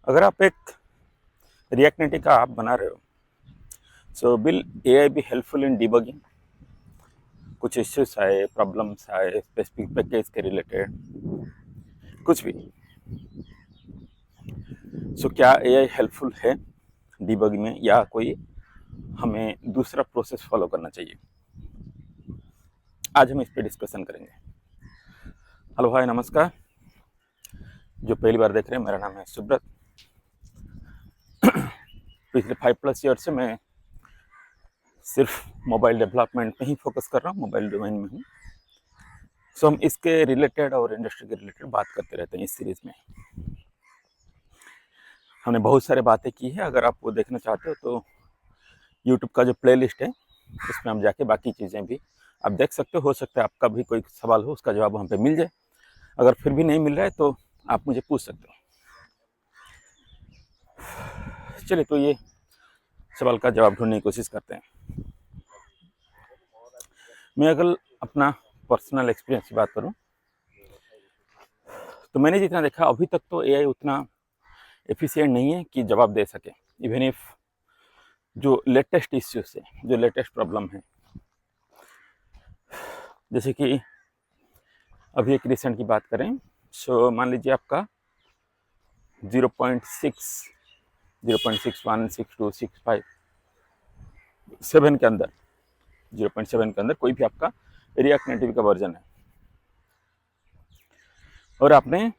अगर आप एक रिएक्ट नेटिव का ऐप बना रहे हो, so will AI be helpful in debugging? कुछ इश्यूज आए, प्रॉब्लम्स आए स्पेसिफिक पैकेज के रिलेटेड, कुछ भी, सो क्या एआई हेल्पफुल है डिबगिंग में, या कोई हमें दूसरा प्रोसेस फॉलो करना चाहिए? आज हम इस पर डिस्कशन करेंगे। हेलो भाई, नमस्कार। जो पहली बार देख रहे हैं, मेरा नाम है सुब्रत। पिछले 5+ ईयर से मैं सिर्फ मोबाइल डेवलपमेंट में ही फोकस कर रहा हूँ, मोबाइल डोमेन में हूँ। सो हम इसके रिलेटेड और इंडस्ट्री के रिलेटेड बात करते रहते हैं इस सीरीज में। हमने बहुत सारे बातें की है, अगर आप वो देखना चाहते हो तो यूट्यूब का जो प्लेलिस्ट है उसमें हम जाके बाकी चीज़ें भी आप देख सकते हो सकता है आपका भी कोई सवाल हो, उसका जवाब वहाँ पे मिल जाए। अगर फिर भी नहीं मिल रहा है तो आप मुझे पूछ सकते हो। चलिए, तो ये सवाल का जवाब ढूंढने की कोशिश करते हैं। मैं अगर अपना पर्सनल एक्सपीरियंस की बात करूं तो मैंने जितना देखा अभी तक तो एआई उतना एफिशिएंट नहीं है कि जवाब दे सके। इवन इफ जो लेटेस्ट इश्यूज है, जो लेटेस्ट प्रॉब्लम है, जैसे कि अभी एक रिसेंट की बात करें, सो मान लीजिए आपका 0.6, 0.61, 62, 65, 7 के अंदर, 0.7 के अंदर कोई भी आपका रिएक्ट नेटिव का वर्जन है और आपने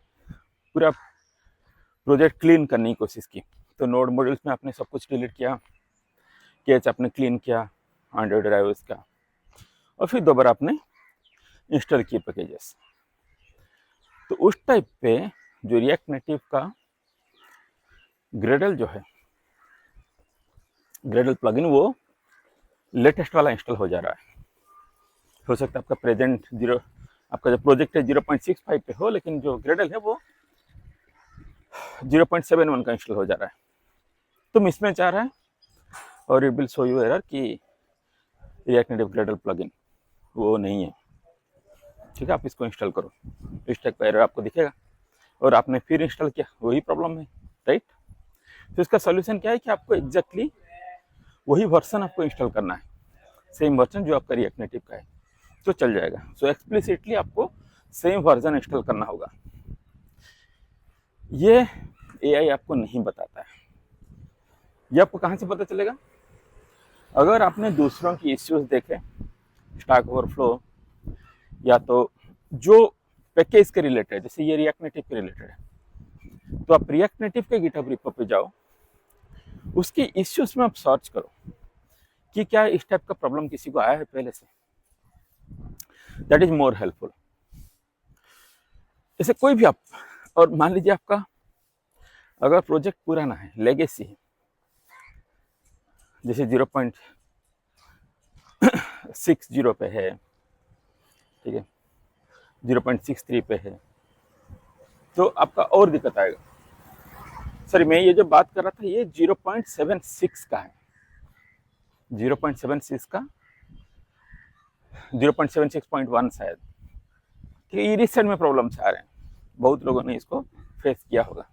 पूरा प्रोजेक्ट क्लीन करने की कोशिश की, तो नोड मॉड्यूल्स में आपने सब कुछ डिलीट किया, कैच आपने क्लीन किया, एंड्रॉइड ड्राइवर्स का, और फिर दोबारा आपने इंस्टॉल किए पैकेजेस। तो उस टाइप पे जो रिएक्ट नेटिव का ग्रेडल जो है, ग्रेडल प्लगइन, वो लेटेस्ट वाला इंस्टॉल हो जा रहा है। हो सकता है आपका प्रेजेंट आपका जो प्रोजेक्ट है 0.65 पे हो, लेकिन जो ग्रेडल है वो 0.71 का इंस्टॉल हो जा रहा है। तो मिसमैच आ रहा है और it will show you error कि रिएक्ट नेटिव ग्रेडल प्लगइन वो नहीं है। ठीक है, आप इसको इंस्टॉल करो, इस टाइप का एरर आपको दिखेगा और आपने फिर इंस्टॉल किया, वही प्रॉब्लम है, राइट? तो इसका सोल्यूशन क्या है कि आपको एग्जैक्टली वही वर्जन आपको इंस्टॉल करना है, सेम वर्जन जो आपका रिएक्ट नेटिव का है, तो चल जाएगा। सो एक्सप्लिसिटली आपको सेम वर्जन इंस्टॉल करना होगा। ये एआई आपको नहीं बताता है। ये आपको कहाँ से पता चलेगा? अगर आपने दूसरों की इश्यूज देखे, स्टैक ओवरफ्लो, या तो जो पैकेज के रिलेटेड, जैसे ये रिएक्ट नेटिव के रिलेटेड है, तो आप रिएक्ट नेटिव के गिटहब रिपो पे जाओ, उसकी इश्यूज में आप सर्च करो कि क्या इस टाइप का प्रॉब्लम किसी को आया है पहले से। That is more helpful. जैसे कोई भी आप, और मान लीजिए आपका अगर प्रोजेक्ट पुराना है, लेगेसी है, जैसे 0.60 पे है, ठीक है, 0.63 पे है, तो आपका और दिक्कत आएगा। सॉरी, मैं ये जो बात कर रहा था ये 0.76 का है, 0.76 का, 0.76.1 शायद। ठीक है, ये रिसेंट में प्रॉब्लम्स आ रहे हैं, बहुत लोगों ने इसको फेस किया होगा।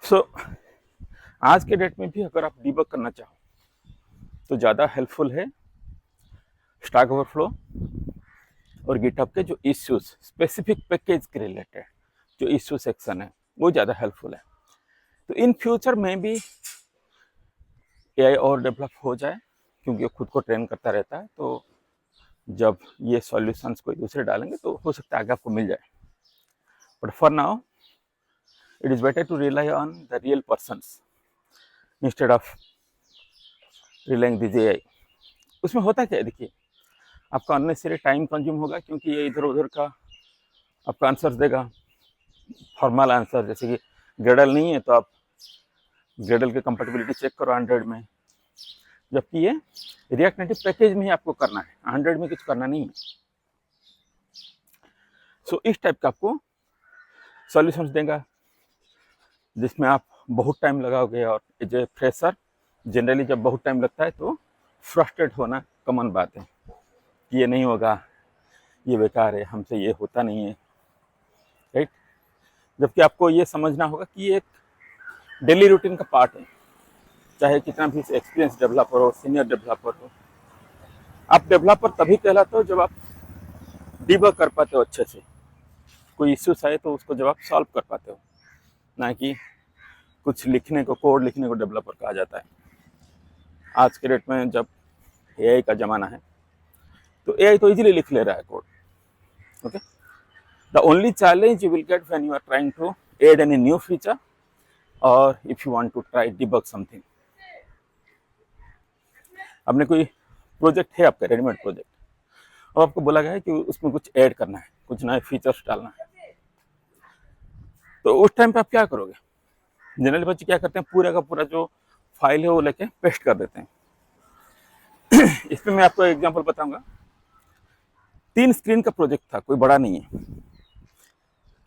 सो आज के डेट में भी अगर आप डिबग करना चाहो तो ज़्यादा हेल्पफुल है स्टैक ओवरफ्लो और गिटहब के जो इश्यूज, स्पेसिफिक पैकेज के रिलेटेड जो इश्यू सेक्शन है, वो ज़्यादा हेल्पफुल है। तो इन फ्यूचर में भी एआई और डेवलप हो जाए, क्योंकि वो खुद को ट्रेन करता रहता है, तो जब ये सॉल्यूशंस कोई दूसरे डालेंगे तो हो सकता है आगे आपको मिल जाए। But for now it is better to rely on the real persons instead of relying this AI. उसमें होता क्या है, देखिए, आपका अननेसेसरी टाइम कंज्यूम होगा, क्योंकि ये इधर उधर का आपका आंसर्स देगा, फॉर्मल आंसर, जैसे कि ग्रेडल नहीं है तो आप ग्रेडल की कंपेटिबिलिटी चेक करो एंड्रॉइड में, जबकि ये रिएक्ट नेटिव पैकेज में ही आपको करना है, एंड्रॉइड में कुछ करना नहीं है। सो इस टाइप का आपको सॉल्यूशंस देगा जिसमें आप बहुत टाइम लगाओगे, और एज ए फ्रेशर जनरली जब बहुत टाइम लगता है तो फ्रस्ट्रेट होना कॉमन बात है कि ये नहीं होगा, ये बेकार है, हमसे ये होता नहीं है, राइट? जबकि आपको ये समझना होगा कि ये एक डेली रूटीन का पार्ट है। चाहे कितना भी एक्सपीरियंस डेवलपर हो, सीनियर डेवलपर हो, आप डेवलपर तभी कहलाते हो जब आप डिबग कर पाते हो अच्छे से। कोई इश्यूज आए तो उसको जब आप सॉल्व कर पाते हो, ना कि कुछ लिखने को, कोड लिखने को डेवलपर कहा जाता है। आज के डेट में जब एआई का ज़माना है तो एआई तो इजीली लिख ले रहा है code. Okay, the only challenge you will get when you are trying to add any new feature और if you want to try debug something. आपने कोई प्रोजेक्ट है आपका रेडीमेड प्रोजेक्ट, और आपको बोला गया है कि उसमें कुछ ऐड करना है, कुछ नए फीचर्स डालना है, तो उस टाइम पे आप क्या करोगे? जनरली बच्चे क्या करते हैं, पूरा का पूरा जो फाइल है वो लेके पेस्ट कर देते हैं। इसमें मैं आपको एग्जांपल बताऊंगा। 3 स्क्रीन का प्रोजेक्ट था, कोई बड़ा नहीं है,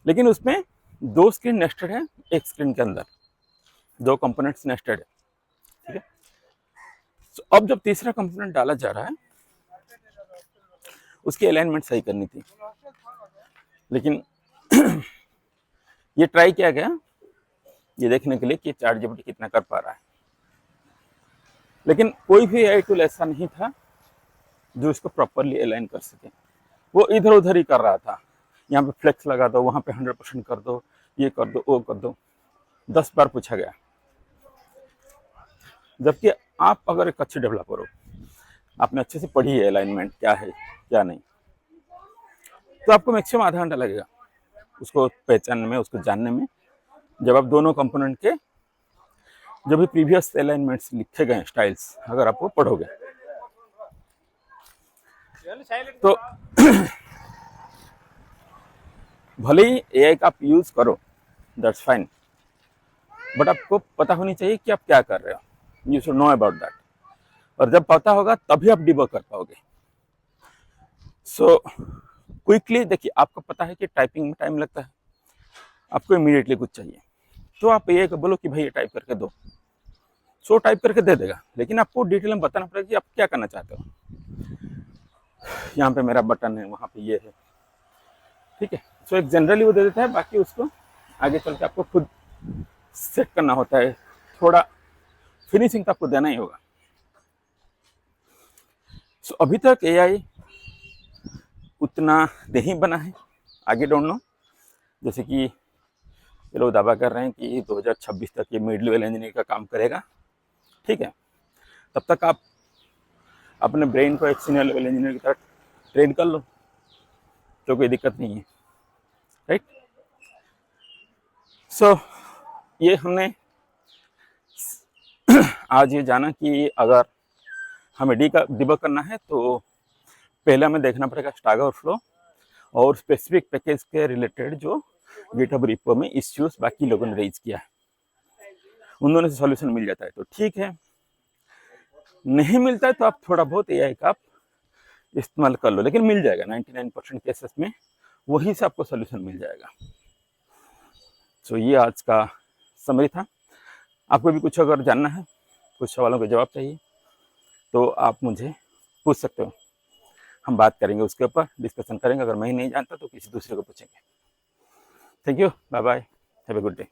लेकिन उसमें 2 स्क्रीन नेस्टेड है, एक स्क्रीन के अंदर 2 कंपोनेंट्स नेस्टेड है। ठीक है, तो अब जब तीसरा कंपोनेंट डाला जा रहा है, उसकी अलाइनमेंट सही करनी थी, लेकिन ये ट्राई किया गया ये देखने के लिए कि ChatGPT कितना कर पा रहा है, लेकिन कोई भी एआई टूल ऐसा नहीं था जो इसको प्रॉपरली अलाइन कर सके। वो इधर उधर ही कर रहा था, यहाँ पे फ्लेक्स लगा दो, वहाँ पे 100% कर दो, ये कर दो, वो कर दो, 10 बार पूछा गया। जबकि आप अगर एक अच्छे डेवलपर हो, आपने अच्छे से पढ़ी है अलाइनमेंट क्या है क्या नहीं, तो आपको मैक्सिमम आधा घंटा लगेगा उसको पहचानने में, उसको जानने में। जब आप दोनों कंपोनेंट के जो भी प्रीवियस अलाइनमेंट्स लिखे गए स्टाइल्स अगर आप वो पढ़ोगे, तो भले ही एआई का आप यूज करो, दैट्स फाइन, बट आपको पता होनी चाहिए कि आप क्या कर रहे हो। You should know about that, और जब पता होगा तभी आप डिबग कर पाओगे। सो क्विकली देखिए, आपको पता है कि टाइपिंग में टाइम लगता है, आपको इमीडिएटली कुछ चाहिए, तो आप ये बोलो कि भाई ये टाइप करके दो, सो टाइप करके दे देगा, लेकिन आपको डिटेल में बताना पड़ेगा कि आप क्या करना चाहते हो। यहाँ पे मेरा बटन है, वहाँ पे ये है, ठीक है। सो एक जनरली वो दे देता है, बाकी उसको आगे चल के आपको खुद सेट करना होता है, थोड़ा फिनिशिंग तो आपको देना ही होगा। सो अभी तक एआई उतना नहीं बना है, आगे डोंट नो। जैसे कि ये लोग दावा कर रहे हैं कि 2026 तक ये मिड लेवल इंजीनियर का काम करेगा, ठीक है। तब तक आप अपने ब्रेन को एक सीनियर लेवल इंजीनियर की तरह ट्रेन कर लो, तो कोई दिक्कत नहीं है, राइट। सो ये हमने आज ये जाना कि अगर हमें डिबग करना है तो पहले हमें देखना पड़ेगा स्टैक ओवरफ्लो और स्पेसिफिक पैकेज के रिलेटेड जो गिटहब रिपो में इश्यूज बाकी लोगों ने रेज किया है, उन दोनों से सॉल्यूशन मिल जाता है तो ठीक है, नहीं मिलता है तो आप थोड़ा बहुत एआई का आप इस्तेमाल कर लो, लेकिन मिल जाएगा 99% केसेस में वहीं से आपको सॉल्यूशन मिल जाएगा। सो ये आज का समरी था। आपको भी कुछ अगर जानना है, कुछ सवालों के जवाब चाहिए, तो आप मुझे पूछ सकते हो, हम बात करेंगे उसके ऊपर, डिस्कशन करेंगे। अगर मैं नहीं जानता तो किसी दूसरे को पूछेंगे। Thank you, bye bye, have a good day.